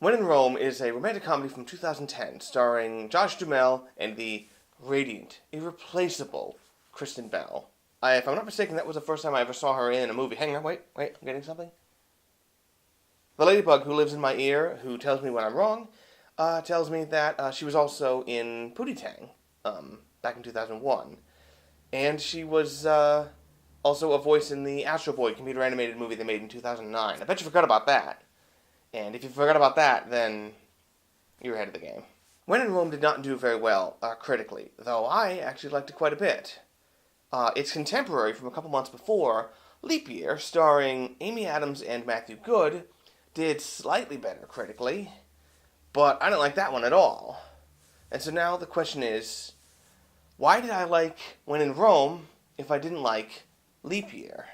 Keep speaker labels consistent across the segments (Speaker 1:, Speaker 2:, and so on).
Speaker 1: When in Rome is a romantic comedy from 2010 starring Josh Duhamel and the radiant, irreplaceable Kristen Bell. If I'm not mistaken, that was the first time I ever saw her in a movie. Hang on, wait, I'm getting something. The ladybug who lives in my ear, who tells me when I'm wrong, tells me that she was also in Pootie Tang back in 2001. And she was also a voice in the Astro Boy computer animated movie they made in 2009. I bet you forgot about that. And if you forgot about that, then you're ahead of the game. When in Rome did not do very well critically, though I actually liked it quite a bit. Its contemporary from a couple months before, Leap Year, starring Amy Adams and Matthew Good, did slightly better critically, but I didn't like that one at all. And so now the question is, why did I like When in Rome if I didn't like Leap Year?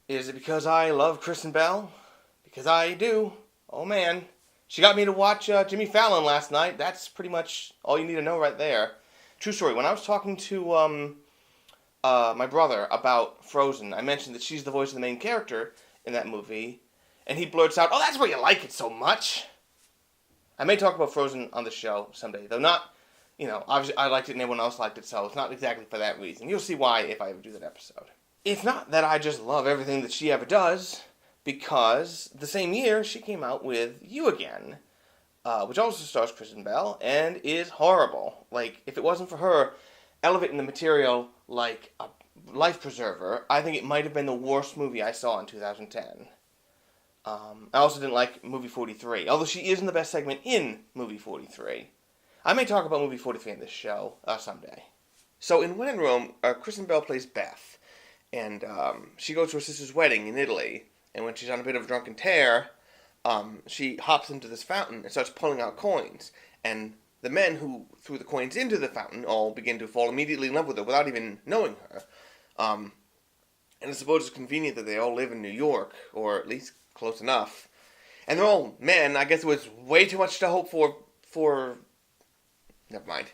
Speaker 1: Is it because I love Kristen Bell? Because I do. Oh man. She got me to watch Jimmy Fallon last night. That's pretty much all you need to know right there. True story. When I was talking to my brother about Frozen, I mentioned that she's the voice of the main character in that movie, and he blurts out, "Oh, that's why you like it so much." I may talk about Frozen on the show someday, though not, obviously I liked it and everyone else liked it, so it's not exactly for that reason. You'll see why if I ever do that episode. It's not that I just love everything that she ever does, because the same year she came out with You Again, which also stars Kristen Bell, and is horrible. Like, if it wasn't for her elevating the material like a life preserver, I think it might have been the worst movie I saw in 2010. I also didn't like Movie 43, although she is in the best segment in Movie 43. I may talk about Movie 43 in this show someday. So in When in Rome, Kristen Bell plays Beth, and she goes to her sister's wedding in Italy, and when she's on a bit of a drunken tear, she hops into this fountain and starts pulling out coins, and the men who threw the coins into the fountain all begin to fall immediately in love with her without even knowing her. And I suppose it's convenient that they all live in New York, or at least close enough. And they're all men. I guess it was way too much to hope for... Never mind.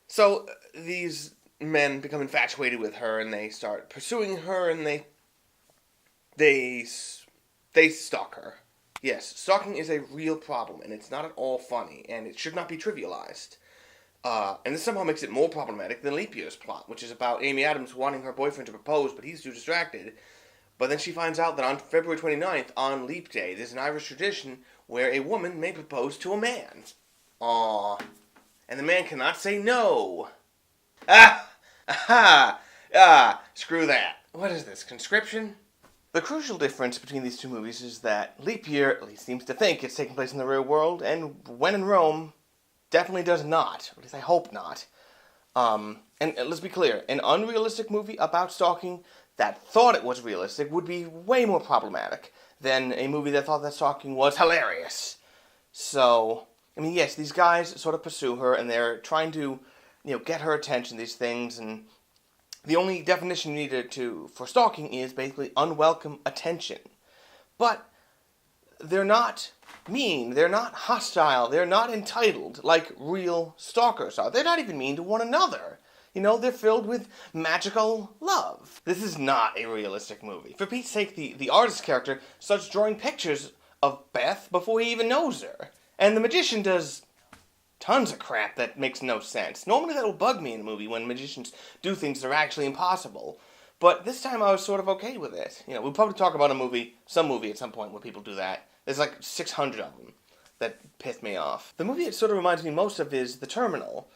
Speaker 1: So these men become infatuated with her, and they start pursuing her, and they stalk her. Yes, stalking is a real problem, and it's not at all funny, and it should not be trivialized. And this somehow makes it more problematic than Leap Year's plot, which is about Amy Adams wanting her boyfriend to propose, but he's too distracted. But then she finds out that on February 29th, on Leap Day, there's an Irish tradition where a woman may propose to a man. Aww. And the man cannot say no. Screw that. What is this, conscription? The crucial difference between these two movies is that Leap Year at least seems to think it's taking place in the real world, and When in Rome definitely does not. At least I hope not. And let's be clear, an unrealistic movie about stalking that thought it was realistic would be way more problematic than a movie that thought that stalking was hilarious. So, I mean, yes, these guys sort of pursue her, and they're trying to, get her attention, these things, and the only definition needed for stalking is basically unwelcome attention. But they're not mean, they're not hostile, they're not entitled like real stalkers are. They're not even mean to one another. They're filled with magical love. This is not a realistic movie. For Pete's sake, the artist character starts drawing pictures of Beth before he even knows her. And the magician does tons of crap that makes no sense. Normally that'll bug me in a movie when magicians do things that are actually impossible. But this time I was sort of okay with it. We'll probably talk about some movie at some point where people do that. There's like 600 of them that piss me off. The movie it sort of reminds me most of is The Terminal,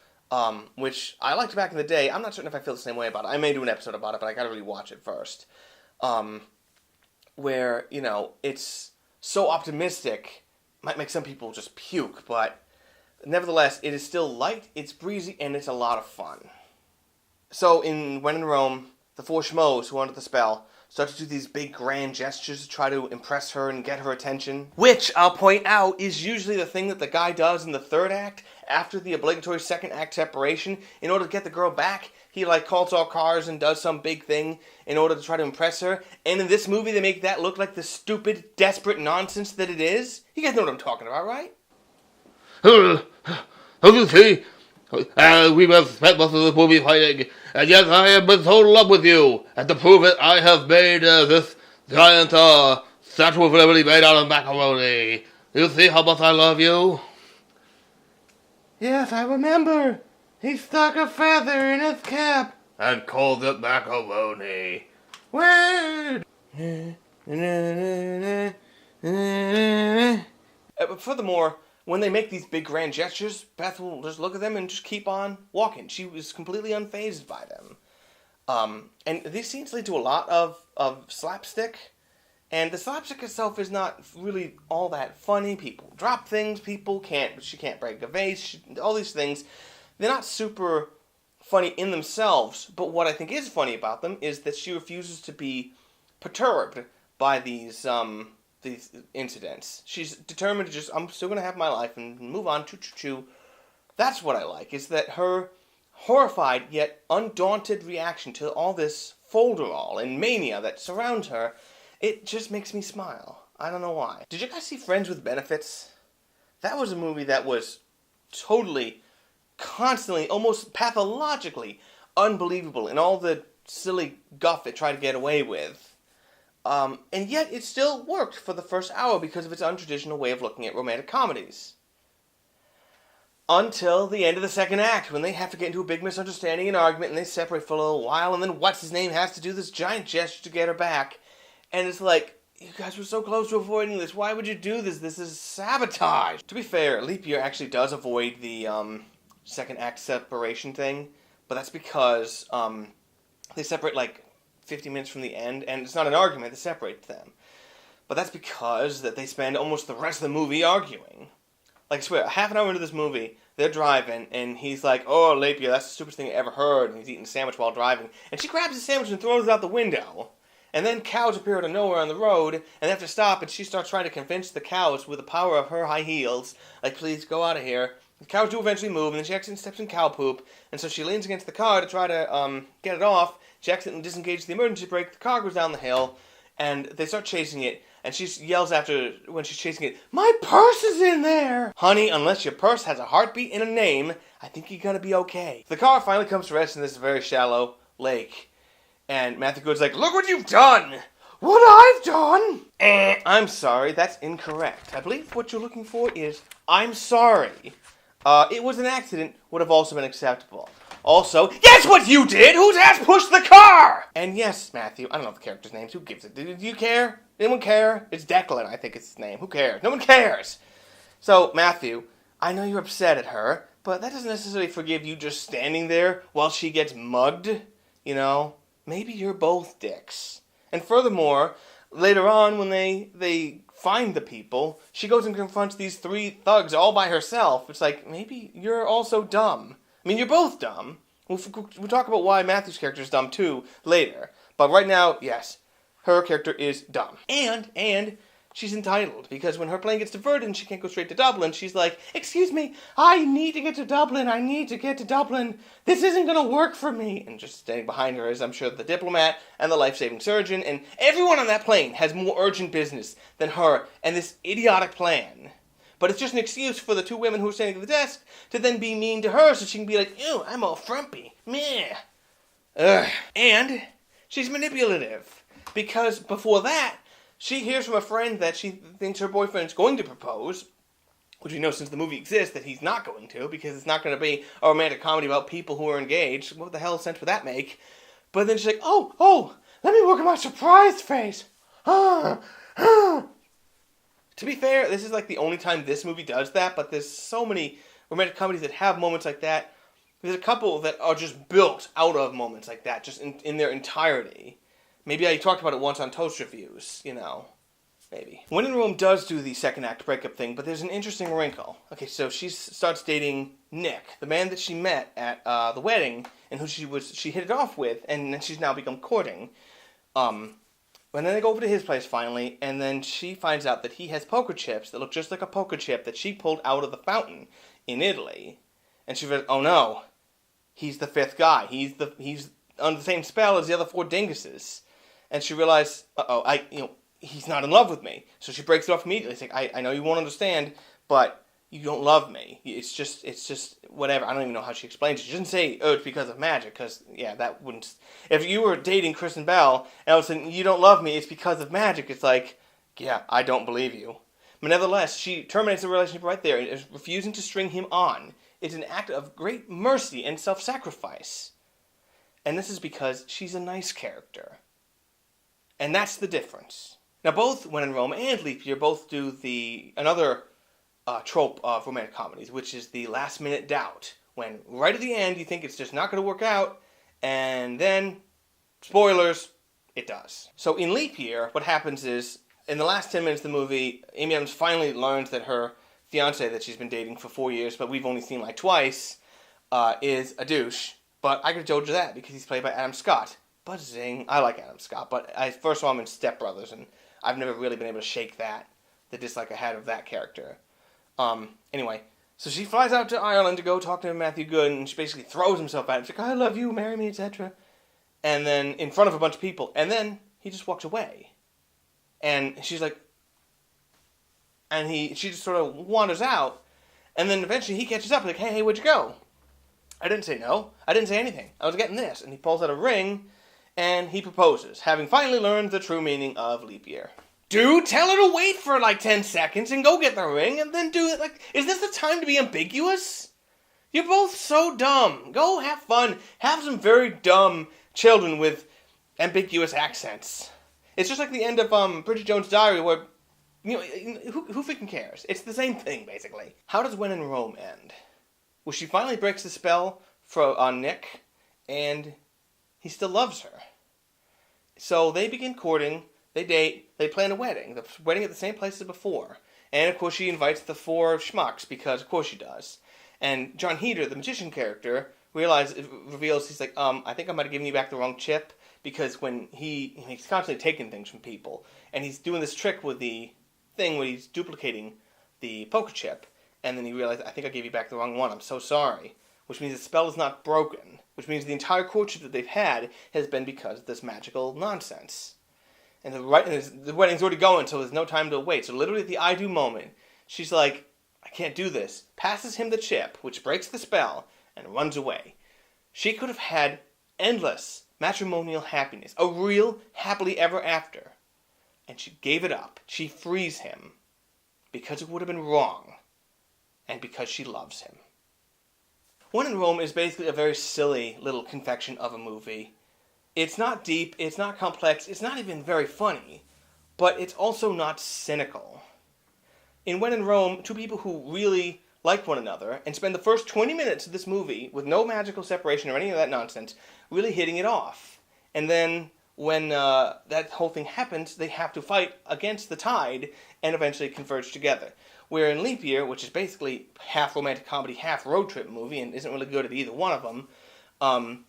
Speaker 1: which I liked back in the day. I'm not certain if I feel the same way about it. I may do an episode about it, but I gotta really watch it first. Where, it's so optimistic, might make some people just puke, but nevertheless, it is still light, it's breezy, and it's a lot of fun. So, in When in Rome, the four schmoes who are under the spell start to do these big grand gestures to try to impress her and get her attention. Which, I'll point out, is usually the thing that the guy does in the third act, after the obligatory second act separation. In order to get the girl back, he calls all cars and does some big thing in order to try to impress her. And in this movie, they make that look like the stupid, desperate nonsense that it is. You guys know what I'm talking about, right?
Speaker 2: You see, we have spent most of the movie fighting, and yes, I have been so in love with you, and to prove it, I have made this giant statue of liberty made out of macaroni. You see how much I love you?
Speaker 1: Yes, I remember. He stuck a feather in his cap.
Speaker 2: And called it macaroni.
Speaker 1: Word! But furthermore, when they make these big grand gestures, Beth will just look at them and just keep on walking. She was completely unfazed by them. And these scenes lead to a lot of slapstick. And the slapstick itself is not really all that funny. People drop things. She can't break a vase. All these things. They're not super funny in themselves. But what I think is funny about them is that she refuses to be perturbed by these incidents. She's determined to I'm still going to have my life and move on. Choo-choo-choo. That's what I like, is that her horrified yet undaunted reaction to all this folderol and mania that surrounds her. It just makes me smile. I don't know why. Did you guys see Friends with Benefits? That was a movie that was totally, constantly, almost pathologically unbelievable in all the silly guff it tried to get away with. And yet it still worked for the first hour because of its untraditional way of looking at romantic comedies. Until the end of the second act, when they have to get into a big misunderstanding and argument, and they separate for a little while, and then what's-his-name has to do this giant gesture to get her back. And it's like, you guys were so close to avoiding this. Why would you do this? This is sabotage. To be fair, Leap Year actually does avoid the second act separation thing, but that's because they separate like 50 minutes from the end, and it's not an argument that separates them. But that's because that they spend almost the rest of the movie arguing. Like, I swear, half an hour into this movie, they're driving, and he's like, "Oh, Leap Year, that's the stupidest thing I ever heard," and he's eating a sandwich while driving. And she grabs the sandwich and throws it out the window. And then cows appear out of nowhere on the road, and they have to stop, and she starts trying to convince the cows with the power of her high heels, like, please go out of here. The cows do eventually move, and then she accidentally steps in cow poop, and so she leans against the car to try to get it off. She accidentally disengages the emergency brake, the car goes down the hill, and they start chasing it, and she yells after, when she's chasing it, "My purse is in there!" Honey, unless your purse has a heartbeat and a name, I think you're gonna be okay. The car finally comes to rest in this very shallow lake. And Matthew Good's like, "Look what you've done!" "What I've done?" I'm sorry, that's incorrect. I believe what you're looking for is, "I'm sorry. It was an accident," would have also been acceptable. Also, "Guess what you did? Whose ass pushed the car?" And yes, Matthew, I don't know the character's names. Who gives it? Do you care? Anyone care? It's Declan, I think it's his name. Who cares? No one cares. So, Matthew, I know you're upset at her, but that doesn't necessarily forgive you just standing there while she gets mugged, you know? Maybe you're both dicks. And furthermore, later on when they find the people, she goes and confronts these three thugs all by herself. It's like, maybe you're also dumb. I mean, you're both dumb. We'll talk about why Matthew's character is dumb too later. But right now, yes, her character is dumb. And she's entitled, because when her plane gets diverted and she can't go straight to Dublin, she's like, "Excuse me, I need to get to Dublin. I need to get to Dublin. This isn't going to work for me." And just standing behind her is, I'm sure, the diplomat and the life-saving surgeon. And everyone on that plane has more urgent business than her and this idiotic plan. But it's just an excuse for the two women who are standing at the desk to then be mean to her so she can be like, "Ew, I'm all frumpy. Meh." Ugh. And she's manipulative. Because before that, she hears from a friend that she thinks her boyfriend's going to propose, which we know since the movie exists that he's not going to, because it's not going to be a romantic comedy about people who are engaged. What the hell sense would that make? But then she's like, oh, let me work on my surprise face. To be fair, this is like the only time this movie does that, but there's so many romantic comedies that have moments like that. There's a couple that are just built out of moments like that, just in their entirety. Maybe I talked about it once on Toast Reviews, you know. Maybe. When in Rome does do the second act breakup thing, but there's an interesting wrinkle. Okay, so she starts dating Nick, the man that she met at the wedding, and who she hit it off with, and then she's now become courting. And then they go over to his place finally, and then she finds out that he has poker chips that look just like a poker chip that she pulled out of the fountain in Italy. And she realized, oh no, he's the fifth guy. He's under the same spell as the other four dinguses. And she realized, he's not in love with me. So she breaks it off immediately. It's like, I know you won't understand, but you don't love me. It's just whatever. I don't even know how she explains it. She doesn't say, oh, it's because of magic, because, yeah, that wouldn't... If you were dating Kristen Bell, and all of a sudden, you don't love me, it's because of magic, it's like, yeah, I don't believe you. But nevertheless, she terminates the relationship right there and is refusing to string him on. It's an act of great mercy and self-sacrifice. And this is because she's a nice character. And that's the difference. Now, both When in Rome and Leap Year both do another trope of romantic comedies, which is the last-minute doubt. When right at the end you think it's just not going to work out, and then, spoilers, it does. So in Leap Year, what happens is, in the last 10 minutes of the movie, Amy Adams finally learns that her fiancé that she's been dating for 4 years, but we've only seen like twice, is a douche. But I could have told you that because he's played by Adam Scott. Buzzing. I like Adam Scott, but I first saw him in Step Brothers, and I've never really been able to shake the dislike I had of that character. Anyway, so she flies out to Ireland to go talk to Matthew Good, and she basically throws himself at him. She's like, I love you, marry me, etc. And then, in front of a bunch of people, and then he just walks away. And she's like, she just sort of wanders out, and then eventually he catches up, like, hey, where'd you go? I didn't say no. I didn't say anything. I was getting this. And he pulls out a ring, and he proposes, having finally learned the true meaning of Leap Year. Dude, tell her to wait for like 10 seconds and go get the ring, and then do it. Like, is this the time to be ambiguous? You're both so dumb. Go have fun. Have some very dumb children with ambiguous accents. It's just like the end of Bridget Jones' Diary, where, who freaking cares? It's the same thing, basically. How does When in Rome end? Well, she finally breaks the spell on Nick, and he still loves her. So they begin courting, they date, they plan a wedding. The wedding at the same place as before. And, of course, she invites the 4 schmucks, because of course she does. And John Heder, the magician character, reveals, he's like, I think I might have given you back the wrong chip, because when he's constantly taking things from people, and he's doing this trick with the thing where he's duplicating the poker chip, and then he realized, I think I gave you back the wrong one, I'm so sorry. Which means the spell is not broken, which means the entire courtship that they've had has been because of this magical nonsense. And the wedding's already going, so there's no time to wait. So literally at the I do moment, she's like, I can't do this, passes him the chip, which breaks the spell, and runs away. She could have had endless matrimonial happiness, a real happily ever after. And she gave it up. She frees him because it would have been wrong, and because she loves him. When in Rome is basically a very silly little confection of a movie. It's not deep, it's not complex, it's not even very funny, but it's also not cynical. In When in Rome, 2 people who really like one another and spend the first 20 minutes of this movie with no magical separation or any of that nonsense, really hitting it off. And then when that whole thing happens, they have to fight against the tide and eventually converge together. Where in Leap Year, which is basically half romantic comedy, half road trip movie, and isn't really good at either one of them,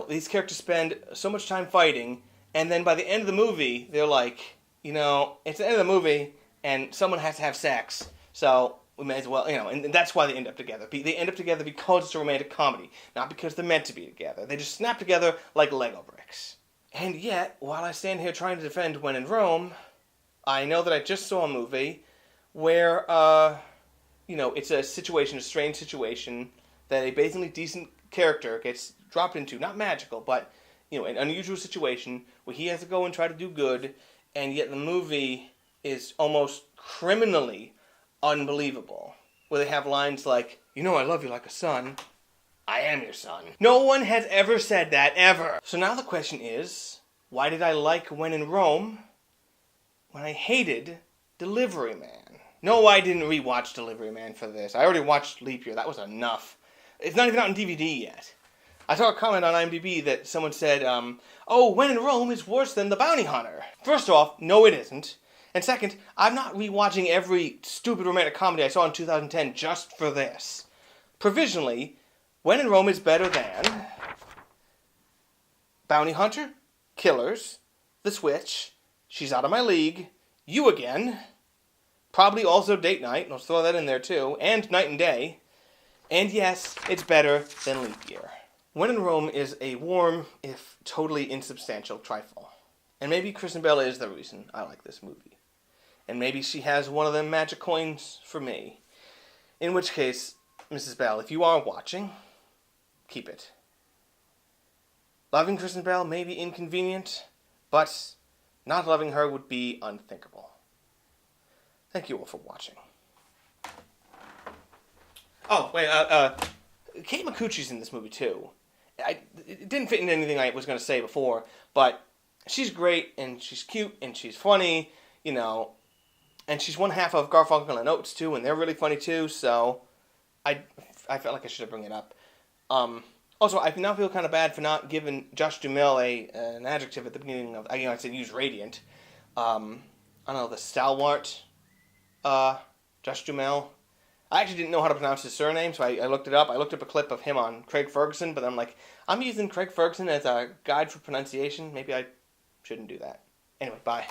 Speaker 1: these characters spend so much time fighting, and then by the end of the movie, they're like, it's the end of the movie, and someone has to have sex, so we may as well, and that's why they end up together. They end up together because it's a romantic comedy, not because they're meant to be together. They just snap together like Lego bricks. And yet, while I stand here trying to defend When in Rome, I know that I just saw a movie where, it's a strange situation that a basically decent character gets dropped into, not magical, but, an unusual situation where he has to go and try to do good, and yet the movie is almost criminally unbelievable, where they have lines like, I love you like a son. I am your son. No one has ever said that, ever. So now the question is, why did I like When in Rome when I hated Delivery Man? No, I didn't rewatch Delivery Man for this. I already watched Leap Year. That was enough. It's not even out on DVD yet. I saw a comment on IMDb that someone said, When in Rome is worse than The Bounty Hunter. First off, no it isn't. And second, I'm not rewatching every stupid romantic comedy I saw in 2010 just for this. Provisionally, When in Rome is better than Bounty Hunter, Killers, The Switch, She's Out of My League, You Again, probably also Date Night, let's throw that in there too, and Night and Day. And yes, it's better than Leap Year. When in Rome is a warm, if totally insubstantial trifle. And maybe Kristen Bell is the reason I like this movie. And maybe she has one of them magic coins for me. In which case, Mrs. Bell, if you are watching, keep it. Loving Kristen Bell may be inconvenient, but not loving her would be unthinkable. Thank you all for watching. Oh, wait, Kate McCucci's in this movie, too. It didn't fit into anything I was going to say before, but she's great, and she's cute, and she's funny, you know, and she's one half of Garfunkel and Oates, too, and they're really funny, too, so I felt like I should bring it up. Also, I now feel kind of bad for not giving Josh Duhamel an adjective at the beginning of, I said use radiant. I don't know, the stalwart, Josh Duhamel. I actually didn't know how to pronounce his surname, so I looked it up. I looked up a clip of him on Craig Ferguson, but I'm like, I'm using Craig Ferguson as a guide for pronunciation. Maybe I shouldn't do that. Anyway, bye.